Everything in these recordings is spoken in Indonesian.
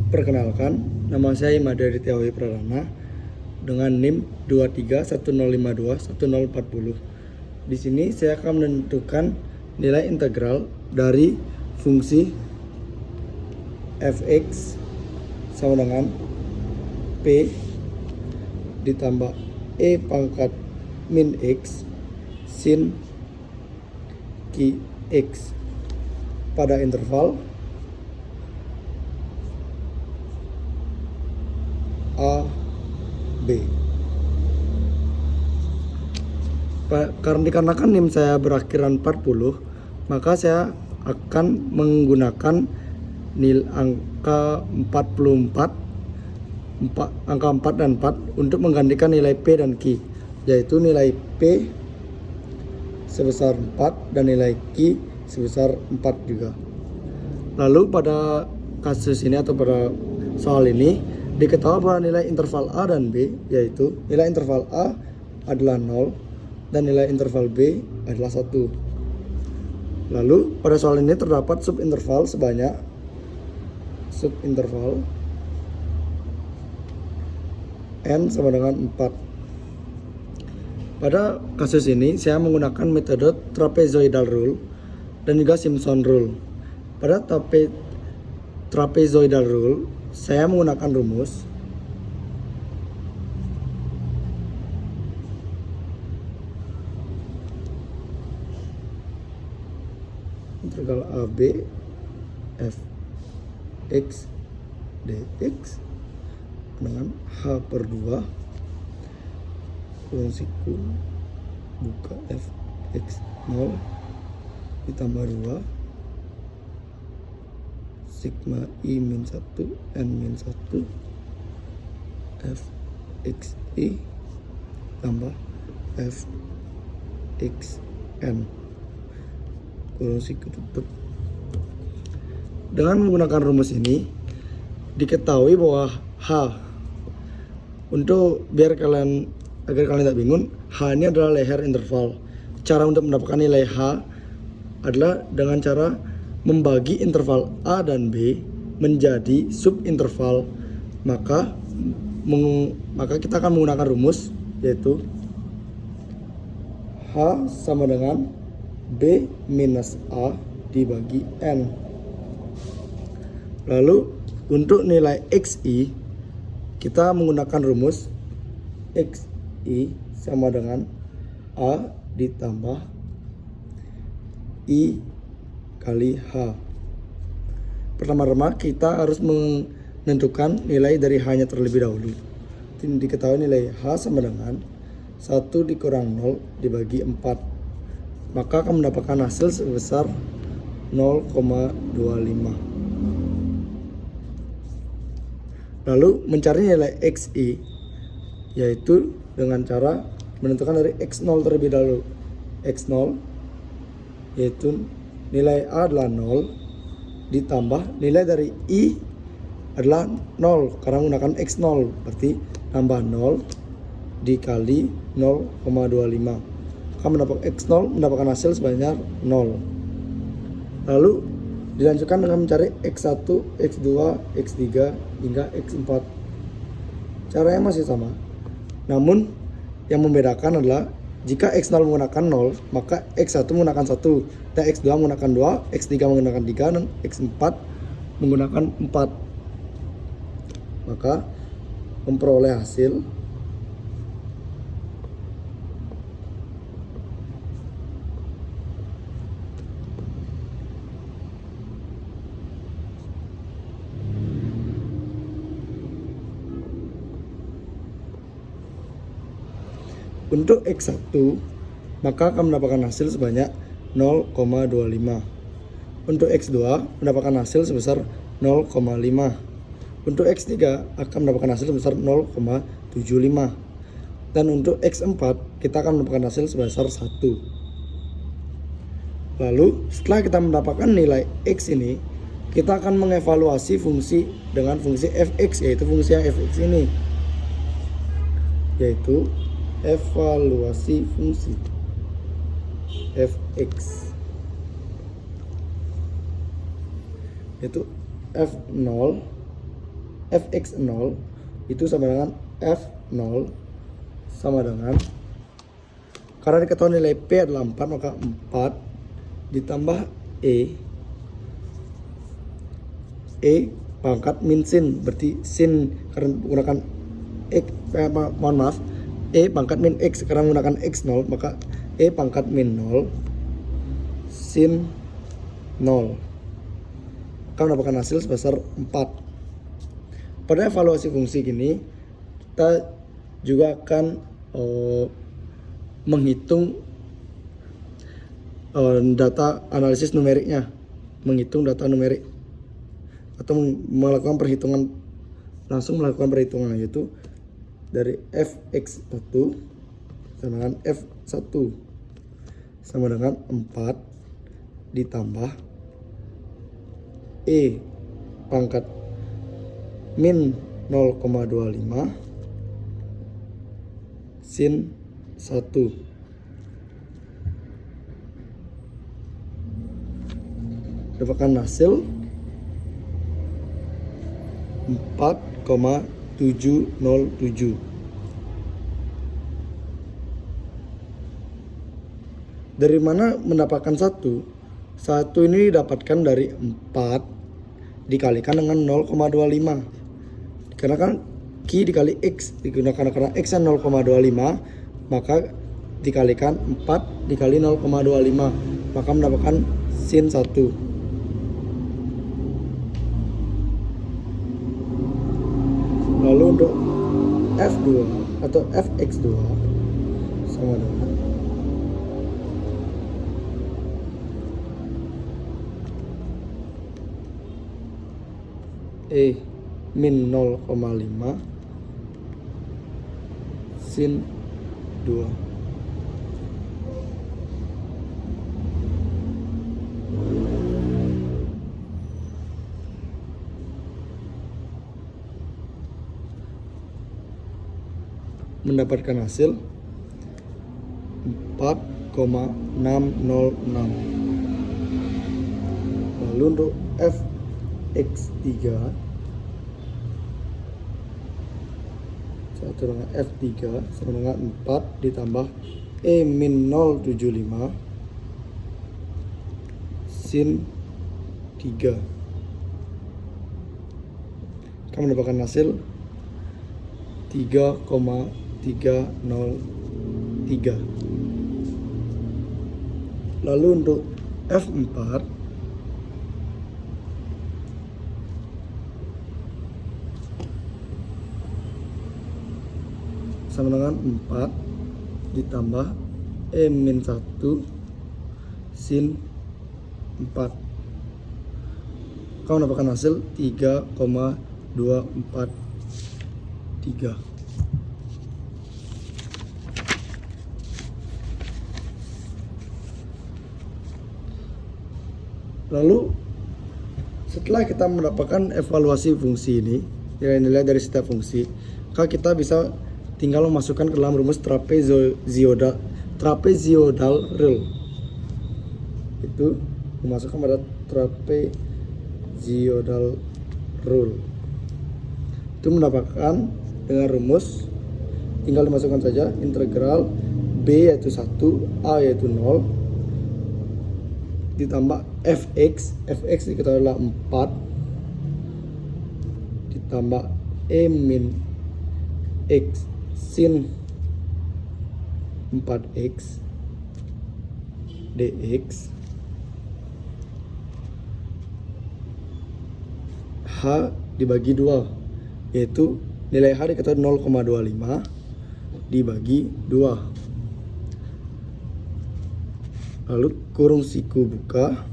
Perkenalkan, nama saya Imade Aditya Pradana dengan NIM 2310521040. Di sini saya akan menentukan nilai integral dari fungsi fx sama dengan p ditambah e pangkat min x sin ki x pada interval A, B. Karena dikarenakan NIM saya berakhiran 40, maka saya akan menggunakan nilai angka 44, angka 4 dan 4 untuk menggantikan nilai P dan Q, yaitu nilai P sebesar 4 dan nilai Q sebesar 4 juga. Lalu pada kasus ini atau pada soal ini diketahui bahwa nilai interval A dan B, yaitu nilai interval A adalah 0 dan nilai interval B adalah 1. Lalu pada soal ini terdapat subinterval sebanyak subinterval n sama dengan 4. Pada kasus ini saya menggunakan metode trapezoidal rule dan juga Simpson rule. Pada trapezoidal rule saya menggunakan rumus integral AB fx dx dengan h/2 kurung siku buka fx 0 ditambah 2 sigma i min 1 n min 1 f x i tambah f x n kurung siku tutup. Dengan menggunakan rumus ini diketahui bahwa h, untuk agar kalian tidak bingung, h ini adalah leher interval. Cara untuk mendapatkan nilai h adalah dengan cara membagi interval A dan B menjadi subinterval, maka kita akan menggunakan rumus yaitu H sama dengan B minus A dibagi N. Lalu untuk nilai XI kita menggunakan rumus XI sama dengan A ditambah I kali H. Pertama-tama kita harus menentukan nilai dari H-nya terlebih dahulu. Diketahui nilai H sama dengan 1 dikurang 0 dibagi 4. Maka akan mendapatkan hasil sebesar 0,25. Lalu mencari nilai XI yaitu dengan cara menentukan dari X0 terlebih dahulu. X0 yaitu nilai A adalah 0 ditambah nilai dari I adalah 0 karena menggunakan X0, berarti tambah 0 dikali 0,25. Akan mendapat X0 mendapatkan hasil sebanyak 0. Lalu dilanjutkan dengan mencari X1, X2, X3 hingga X4. Caranya masih sama, namun yang membedakan adalah jika X0 menggunakan 0, maka X1 menggunakan 1, dan X2 menggunakan 2, X3 menggunakan 3, dan X4 menggunakan 4. Maka memperoleh hasil untuk X1 maka akan mendapatkan hasil sebanyak 0,25. Untuk X2 mendapatkan hasil sebesar 0,5. Untuk X3 akan mendapatkan hasil sebesar 0,75. Dan untuk X4 kita akan mendapatkan hasil sebesar 1. Lalu setelah kita mendapatkan nilai X ini, kita akan mengevaluasi fungsi dengan fungsi fx, yaitu fungsi yang fx ini, yaitu evaluasi fungsi fx, yaitu f0 fx0 itu sama dengan f0 sama dengan, karena diketahui nilai P adalah 4, maka 4 ditambah E pangkat min sin, berarti sin karena menggunakan X, mohon maaf, E pangkat min X karena menggunakan X0, maka E pangkat min 0 sin 0 akan mendapatkan hasil sebesar 4. Pada evaluasi fungsi gini, kita juga akan menghitung data analisis numeriknya, menghitung data numerik atau melakukan perhitungan, langsung melakukan perhitungan, yaitu dari fx1 sama dengan f1 sama dengan 4 ditambah E pangkat min 0,25 sin 1 dapatkan hasil 4,707. Dari mana mendapatkan 1? 1 ini didapatkan dari 4 dikalikan dengan 0,25. Karena kan Q dikali X digunakan karena X nya 0,25, maka dikalikan 4 dikali 0,25, maka mendapatkan sin 1. Lalu untuk F2 atau Fx2 sama dengan E min 0,5 sin 2. Mendapatkan hasil 4,606. Lalu untuk Fx3 satu dengan F3 sama dengan 4 ditambah E min 075 sin 3 akan mendapatkan hasil 3,303. Lalu untuk F4 sama dengan 4 ditambah E min 1 sin 4 akan mendapatkan hasil 3,243. Lalu setelah kita mendapatkan evaluasi fungsi ini, nilai-nilai dari setiap fungsi, maka kita bisa tinggal memasukkan ke dalam rumus trapezoidal rule. Itu memasukkan pada trapezoidal rule. Itu mendapatkan dengan rumus, tinggal dimasukkan saja integral B yaitu 1, A yaitu 0 ditambah Fx diketahui adalah 4 ditambah E min X sin 4x dx H dibagi 2, yaitu nilai H diketahui 0,25 dibagi 2. Lalu kurung siku buka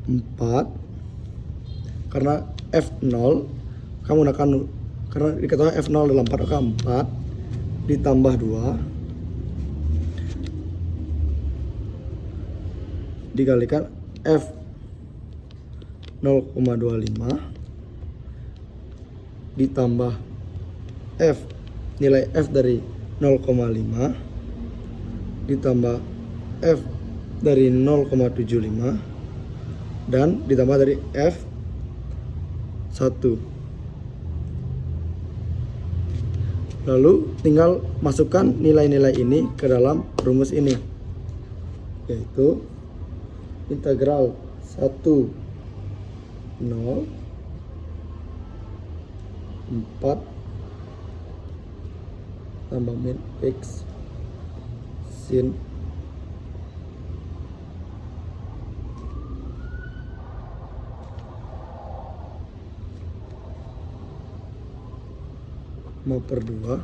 4 karena F0 kamu gunakan, karena diketahui F0 adalah 4 maka 4 ditambah 2 dikalikan F 0,25 ditambah F, nilai F dari 0,5 ditambah F dari 0,75 dan ditambah dari F Lalu tinggal masukkan nilai-nilai ini ke dalam rumus ini, yaitu integral 1 0 4 tambah min x sin mau per 2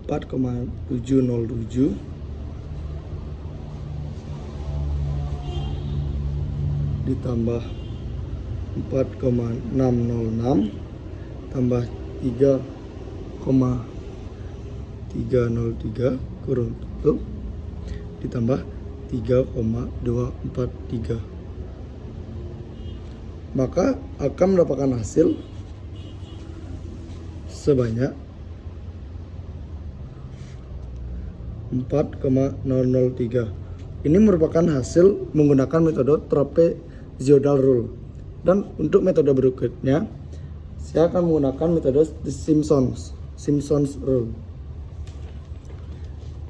4,707 ditambah 4,606 tambah 3,303 kurung tutup ditambah 3,243, maka akan mendapatkan hasil sebanyak 4,003. Ini merupakan hasil menggunakan metode trapezoidal rule. Dan untuk metode berikutnya saya akan menggunakan metode Simpson's rule.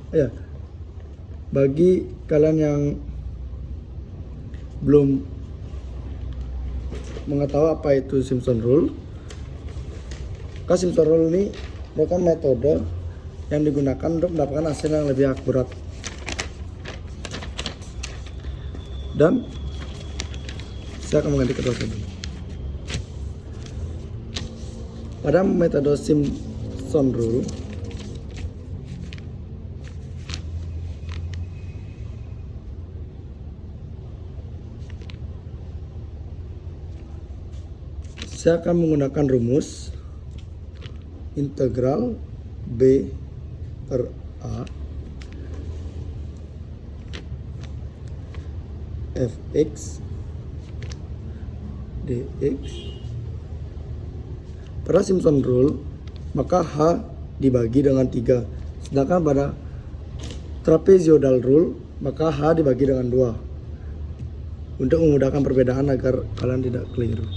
Ya, bagi kalian yang belum mengetahui apa itu Simpson rule, Simpson rule ini merupakan metode yang digunakan untuk mendapatkan hasil yang lebih akurat. Dan saya akan mengganti kedua tadi. Pada metode Simpson rule, saya akan menggunakan rumus integral B per A fx dx. Pada Simpson rule, maka H dibagi dengan 3. Sedangkan pada trapezoidal rule, maka H dibagi dengan 2. Untuk memudahkan perbedaan agar kalian tidak keliru.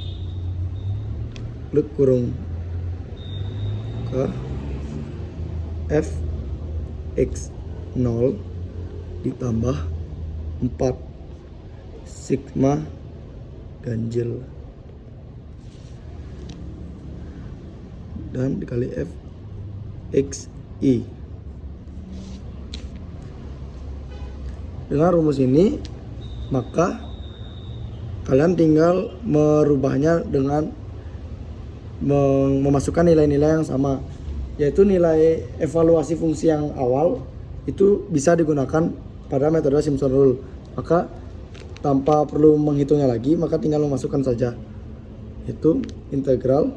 Lalu kurung ke fx0 ditambah 4 sigma ganjil dan dikali fxi. Dengan rumus ini maka kalian tinggal merubahnya dengan memasukkan nilai-nilai yang sama, yaitu nilai evaluasi fungsi yang awal itu bisa digunakan pada metode Simpson rule. Maka tanpa perlu menghitungnya lagi, maka tinggal memasukkan saja, itu integral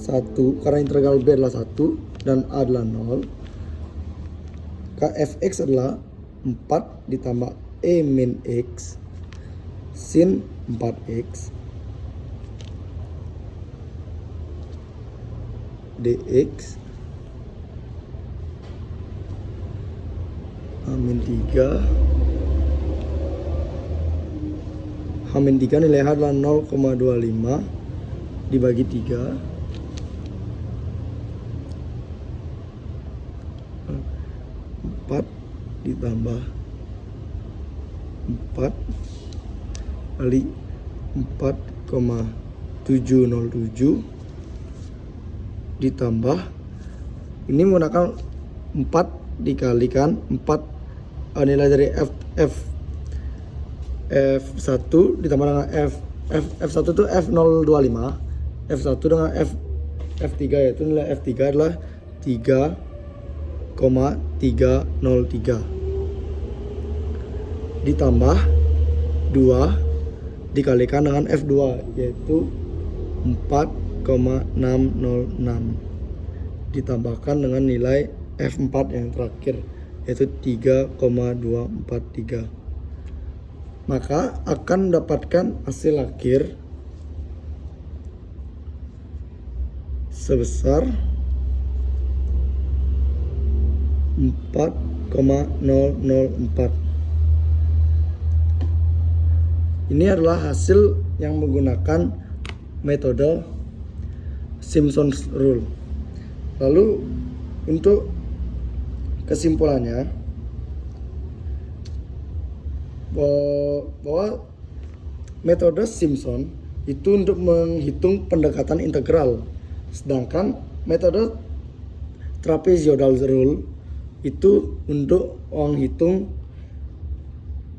1, karena integral B adalah 1 dan A adalah 0, fx adalah 4 ditambah E min X sin 4X dx H-3 nilai H adalah 0,25 dibagi 3 4 ditambah 4 kali 4,707 ditambah ini menggunakan 4 dikalikan 4 nilai dari F1 ditambah dengan F1 itu F025, F1 dengan F3, yaitu nilai F3 adalah 3,303 ditambah 2 dikalikan dengan F2, yaitu 4,606 ditambahkan dengan nilai F4 yang terakhir, yaitu 3,243. Maka akan mendapatkan hasil akhir sebesar 4,606 0,004. Ini adalah hasil yang menggunakan metode Simpson's Rule. Lalu untuk kesimpulannya, bahwa metode Simpson itu untuk menghitung pendekatan integral, sedangkan metode trapezoidal rule itu untuk menghitung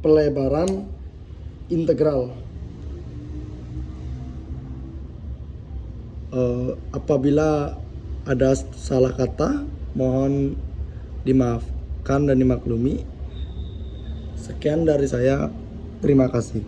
pelebaran integral. Apabila ada salah kata, mohon dimaafkan dan dimaklumi. Sekian dari saya, terima kasih.